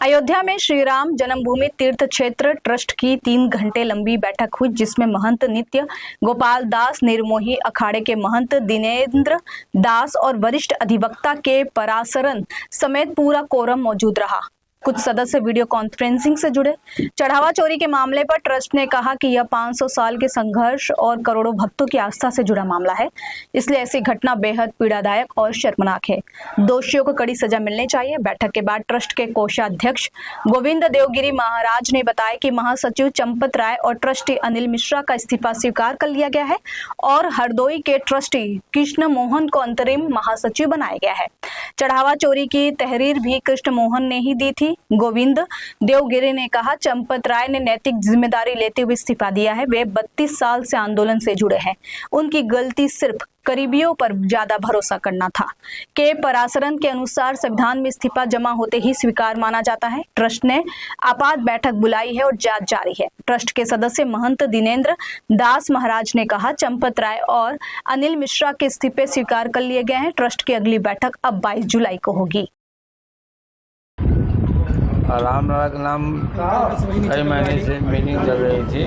अयोध्या में श्री राम जन्मभूमि तीर्थ क्षेत्र ट्रस्ट की 3 घंटे लंबी बैठक हुई, जिसमें महंत नित्य गोपाल दास, निर्मोही अखाड़े के महंत दिनेंद्र दास और वरिष्ठ अधिवक्ता के पराशरन समेत पूरा कोरम मौजूद रहा। कुछ सदस्य वीडियो कॉन्फ्रेंसिंग से जुड़े। चढ़ावा चोरी के मामले पर ट्रस्ट ने कहा कि यह 500 साल के संघर्ष और करोड़ों भक्तों की आस्था से जुड़ा मामला है, इसलिए ऐसी घटना बेहद पीड़ादायक और शर्मनाक है। दोषियों को कड़ी सजा मिलनी चाहिए। बैठक के बाद ट्रस्ट के कोषाध्यक्ष गोविंद देवगिरी महाराज ने बताया कि महासचिव चंपत राय और ट्रस्टी अनिल मिश्रा का इस्तीफा स्वीकार कर लिया गया है और हरदोई के ट्रस्टी कृष्ण मोहन को अंतरिम महासचिव बनाया गया है। चढ़ावा चोरी की तहरीर भी कृष्ण मोहन ने ही दी थी। गोविंद देवगिरी ने कहा, चंपत राय ने नैतिक जिम्मेदारी लेते हुए इस्तीफा दिया है। वे 32 साल से आंदोलन से जुड़े हैं। उनकी गलती सिर्फ करीबियों पर ज्यादा भरोसा करना था। के पराशरन के अनुसार संविधान में इस्तीफा जमा होते ही स्वीकार माना जाता है। ट्रस्ट ने आपात बैठक बुलाई है और जांच जारी है। ट्रस्ट के सदस्य महंत दिनेंद्र दास महाराज ने कहा, चंपत राय और अनिल मिश्रा के इस्तीफे स्वीकार कर लिए गए हैं। ट्रस्ट की अगली बैठक अब 22 जुलाई को होगी। रामलला के नाम कई महीने से मीटिंग चल रही थी।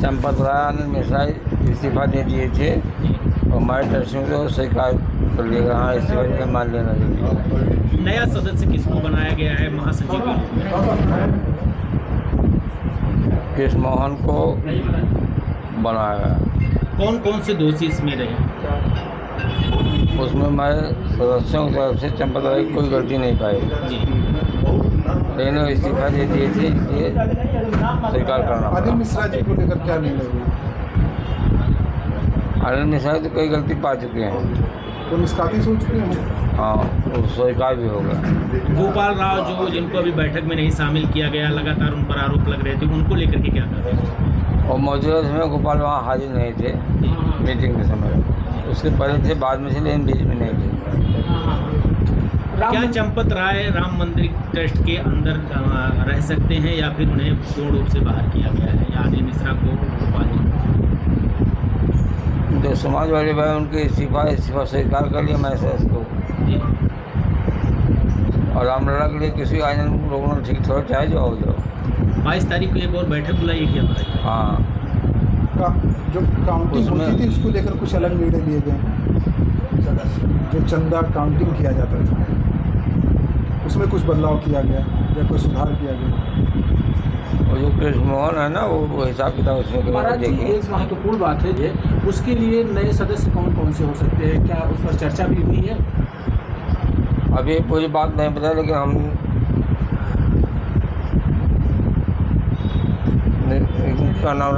चंपत राय अनिल मिश्रा इस्तीफा दे दिए थे और हमारे ट्रस्टियों को स्वीकार कर लिया। हाँ, इस्तीफा मान लेना चाहिए। नया सदस्य किसको बनाया गया है महासचिव के रूप में? कृष्ण मोहन को बनाया गया। कौन कौन से दोषी इसमें रहे? उसमें मैं सदस्यों की तरफ से चंपत राय की कोई गलती नहीं पाई, लेकिन वो इस्तीफा दे दिए थे, इसलिए स्वीकार करना पड़ा। अनिल मिश्रा जी को लेकर क्या निर्णय हुआ? अनिल मिश्रा तो कोई गलती पा चुके हैं, तो निष्कासित हो चुके हैं। हाँ, वो स्वीकार भी होगा। गोपाल राव जो जिनको अभी बैठक में नहीं शामिल किया गया, लगातार उन पर आरोप लग रहे थे, उनको लेकर के क्या कर रहे हैं? और मौजूदा समय गोपाल वहाँ हाजिर नहीं थे मीटिंग के समय, उसके पहले थे, बाद में से, लेकिन बीच में नहीं थे। क्या चंपत राय राम मंदिर ट्रस्ट के अंदर रह सकते हैं या फिर उन्हें पूर्ण रूप से बाहर किया गया है, या अनिल मिश्रा को गोपाल जो समाजवादी भाई उनके इस्तीफा स्वीकार कर लिया मैंने इसको। और रामलला के लिए किसी आयोजन को रोकना ठीक थोड़ा चाहे जो हो जाओ। 22 तारीख को एक और बैठक बुलाई है क्या? हाँ, जो काउंटिंग होती थी उसको लेकर कुछ अलग निर्णय लिए गए। जो चंदा काउंटिंग किया जाता था उसमें कुछ बदलाव किया गया या कोई सुधार किया गया। और जो कृष्ण मोहन है ना, वो हिसाब किताब उसमें महाराज जी, एक महत्वपूर्ण बात है ये, उसके लिए नए सदस्य कौन कौन से हो सकते हैं? क्या उस पर चर्चा भी हुई है? अभी पूरी बात नहीं पता, लेकिन हम का नाम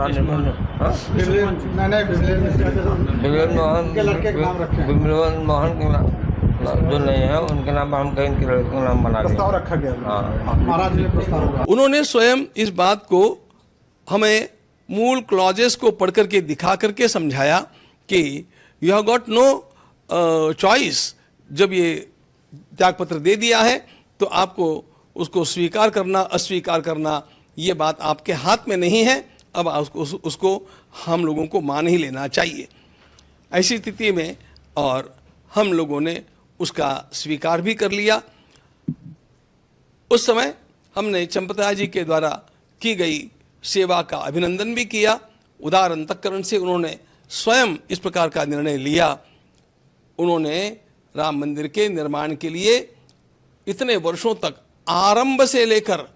बिमल मोहन जो नहीं है, उनके नाम पर हम कहीं इनके लड़के का नाम बना प्रस्ताव रखा गया। हाँ, महाराज ने प्रस्ताव। उन्होंने स्वयं इस बात को हमें मूल क्लॉजेस को पढ़ करके दिखा करके समझाया कि you have got no choice. जब ये त्यागपत्र दे दिया है तो आपको उसको स्वीकार करना अस्वीकार करना ये बात आपके हाथ में नहीं है। अब उसको हम लोगों को मान ही लेना चाहिए। ऐसी स्थिति में और हम लोगों ने उसका स्वीकार भी कर लिया। उस समय हमने चंपत राय जी के द्वारा की गई सेवा का अभिनंदन भी किया। उदार अंतःकरण से उन्होंने स्वयं इस प्रकार का निर्णय लिया। उन्होंने राम मंदिर के निर्माण के लिए इतने वर्षों तक, आरंभ से लेकर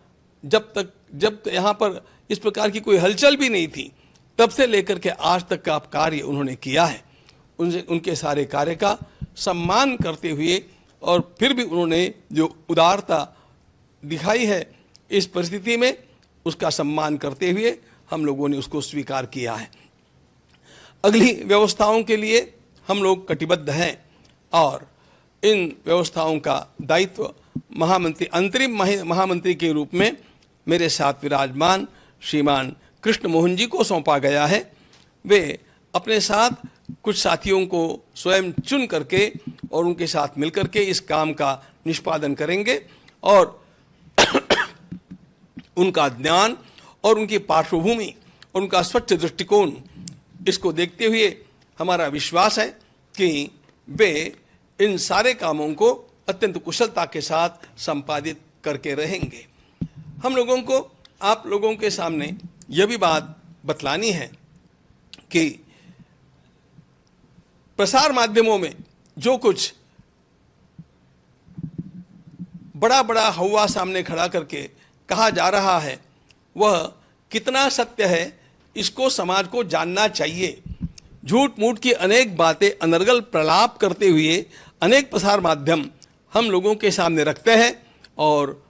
जब यहाँ पर इस प्रकार की कोई हलचल भी नहीं थी, तब से लेकर के आज तक का कार्य उन्होंने किया है। उनके सारे कार्य का सम्मान करते हुए और फिर भी उन्होंने जो उदारता दिखाई है इस परिस्थिति में, उसका सम्मान करते हुए हम लोगों ने उसको स्वीकार किया है। अगली व्यवस्थाओं के लिए हम लोग कटिबद्ध हैं और इन व्यवस्थाओं का दायित्व महामंत्री, अंतरिम महामंत्री के रूप में मेरे साथ विराजमान श्रीमान कृष्ण मोहन जी को सौंपा गया है। वे अपने साथ कुछ साथियों को स्वयं चुन करके और उनके साथ मिलकर के इस काम का निष्पादन करेंगे और उनका ज्ञान और उनकी पार्श्वभूमि और उनका स्वच्छ दृष्टिकोण, इसको देखते हुए हमारा विश्वास है कि वे इन सारे कामों को अत्यंत कुशलता के साथ संपादित करके रहेंगे। हम लोगों को आप लोगों के सामने यह भी बात बतलानी है कि प्रसार माध्यमों में जो कुछ बड़ा बड़ा हवा सामने खड़ा करके कहा जा रहा है वह कितना सत्य है, इसको समाज को जानना चाहिए। झूठ मूठ की अनेक बातें अनर्गल प्रलाप करते हुए अनेक प्रसार माध्यम हम लोगों के सामने रखते हैं और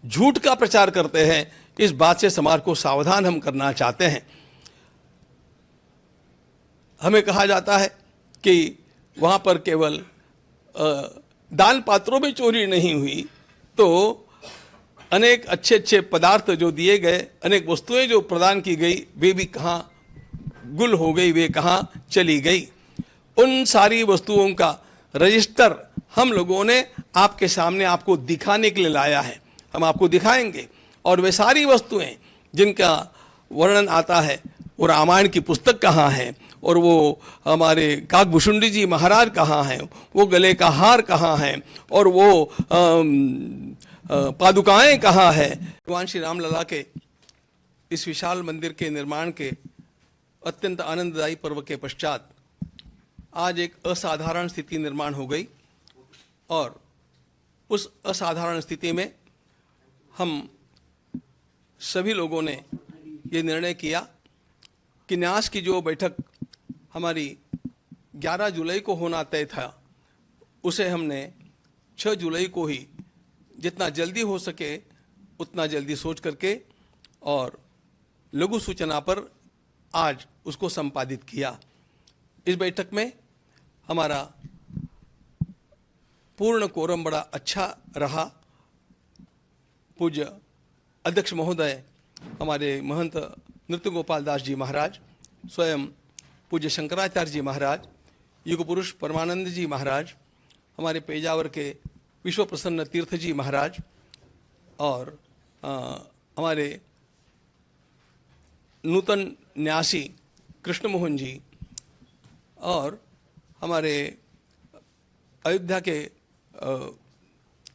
झूठ का प्रचार करते हैं। इस बात से समाज को सावधान हम करना चाहते हैं। हमें कहा जाता है कि वहाँ पर केवल दान पात्रों में चोरी नहीं हुई तो अनेक अच्छे अच्छे पदार्थ जो दिए गए, अनेक वस्तुएं जो प्रदान की गई, वे भी कहाँ गुल हो गई, वे कहाँ चली गई। उन सारी वस्तुओं का रजिस्टर हम लोगों ने आपके सामने आपको दिखाने के लिए लाया है। हम आपको दिखाएंगे और वे सारी वस्तुएं जिनका वर्णन आता है, वो रामायण की पुस्तक कहाँ है और वो हमारे काकभूषुंडी जी महाराज कहाँ हैं, वो गले का हार कहाँ है और वो पादुकाएं कहाँ है। भगवान श्री रामलला के इस विशाल मंदिर के निर्माण के अत्यंत आनंददायी पर्व के पश्चात आज एक असाधारण स्थिति निर्माण हो गई और उस असाधारण स्थिति में हम सभी लोगों ने ये निर्णय किया कि न्यास की जो बैठक हमारी 11 जुलाई को होना तय था, उसे हमने 6 जुलाई को ही जितना जल्दी हो सके उतना जल्दी सोच करके और लघु सूचना पर आज उसको संपादित किया। इस बैठक में हमारा पूर्ण कोरम बड़ा अच्छा रहा। पूज्य अध्यक्ष महोदय हमारे महंत नृत्य गोपाल दास जी महाराज, स्वयं पूज्य शंकराचार्य जी महाराज, युग पुरुष परमानंद जी महाराज, हमारे पेजावर के विश्व प्रसन्न तीर्थ जी महाराज और हमारे नूतन न्यासी कृष्ण मोहन जी और हमारे अयोध्या के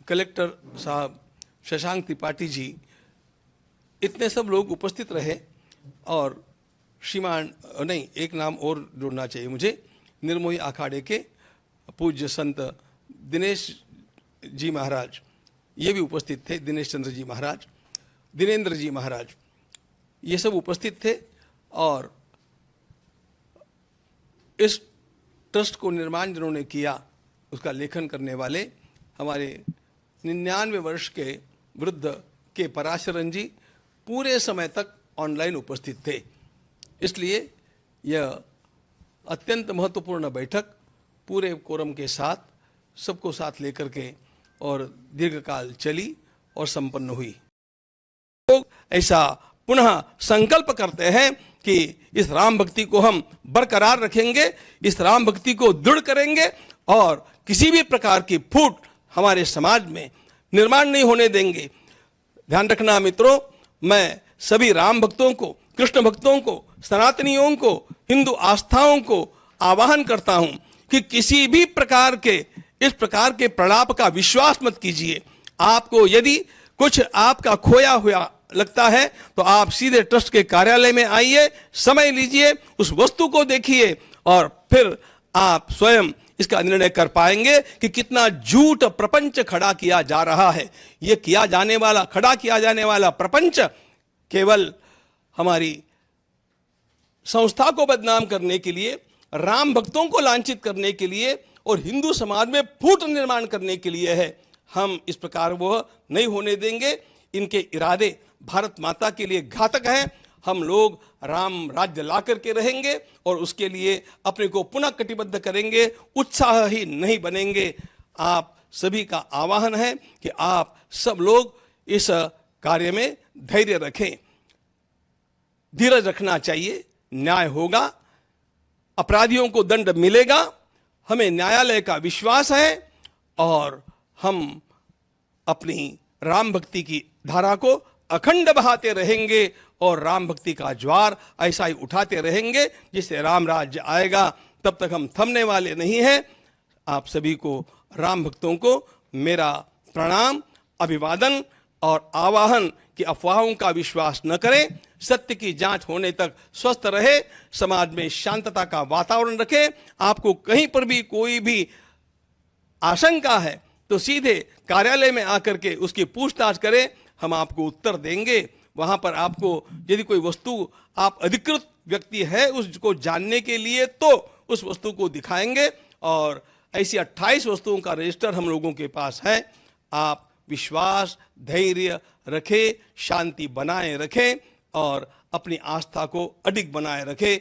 कलेक्टर साहब शशांक त्रिपाठी जी, इतने सब लोग उपस्थित रहे। और श्रीमान नहीं, एक नाम और जोड़ना चाहिए मुझे, निर्मोही अखाड़े के पूज्य संत दिनेश जी महाराज, ये भी उपस्थित थे। दिनेश चंद्र जी महाराज, दिनेंद्र जी महाराज, ये सब उपस्थित थे। और इस ट्रस्ट को निर्माण जिन्होंने किया, उसका लेखन करने वाले हमारे 99 वर्ष के वृद्ध के पराशरन जी पूरे समय तक ऑनलाइन उपस्थित थे। इसलिए यह अत्यंत महत्वपूर्ण बैठक पूरे कोरम के साथ सबको साथ लेकर के और दीर्घकाल चली और संपन्न हुई। लोग ऐसा पुनः संकल्प करते हैं कि इस राम भक्ति को हम बरकरार रखेंगे, इस राम भक्ति को दृढ़ करेंगे और किसी भी प्रकार की फूट हमारे समाज में निर्माण नहीं होने देंगे। ध्यान रखना मित्रों, मैं सभी राम भक्तों को, कृष्ण भक्तों को, सनातनियों को, हिंदू आस्थाओं को आह्वान करता हूं कि किसी भी प्रकार के इस प्रकार के प्रलाप का विश्वास मत कीजिए। आपको यदि कुछ आपका खोया हुआ लगता है तो आप सीधे ट्रस्ट के कार्यालय में आइए, समय लीजिए, उस वस्तु को देखिए और फिर आप स्वयं इसका निर्णय कर पाएंगे कि कितना झूठ प्रपंच खड़ा किया जा रहा है। यह खड़ा किया जाने वाला प्रपंच केवल हमारी संस्था को बदनाम करने के लिए, राम भक्तों को लांछित करने के लिए और हिंदू समाज में फूट निर्माण करने के लिए है। हम इस प्रकार वह नहीं होने देंगे। इनके इरादे भारत माता के लिए घातक हैं। हम लोग राम राज्य ला करके रहेंगे और उसके लिए अपने को पुनः कटिबद्ध करेंगे, उत्साह ही नहीं बनेंगे। आप सभी का आह्वान है कि आप सब लोग इस कार्य में धैर्य रखें, धीरज रखना चाहिए। न्याय होगा, अपराधियों को दंड मिलेगा, हमें न्यायालय का विश्वास है और हम अपनी राम भक्ति की धारा को अखंड बहाते रहेंगे और राम भक्ति का ज्वार ऐसा ही उठाते रहेंगे। जिससे राम राज्य आएगा तब तक हम थमने वाले नहीं हैं। आप सभी को, राम भक्तों को मेरा प्रणाम अभिवादन और आवाहन कि अफवाहों का विश्वास न करें, सत्य की जांच होने तक स्वस्थ रहे, समाज में शांतता का वातावरण रखें। आपको कहीं पर भी कोई भी आशंका है तो सीधे कार्यालय में आकर के उसकी पूछताछ करें, हम आपको उत्तर देंगे। वहां पर आपको यदि कोई वस्तु आप अधिकृत व्यक्ति है उसको जानने के लिए तो उस वस्तु को दिखाएंगे, और ऐसी 28 वस्तुओं का रजिस्टर हम लोगों के पास है। आप विश्वास, धैर्य रखें, शांति बनाए रखें और अपनी आस्था को अडिग बनाए रखें।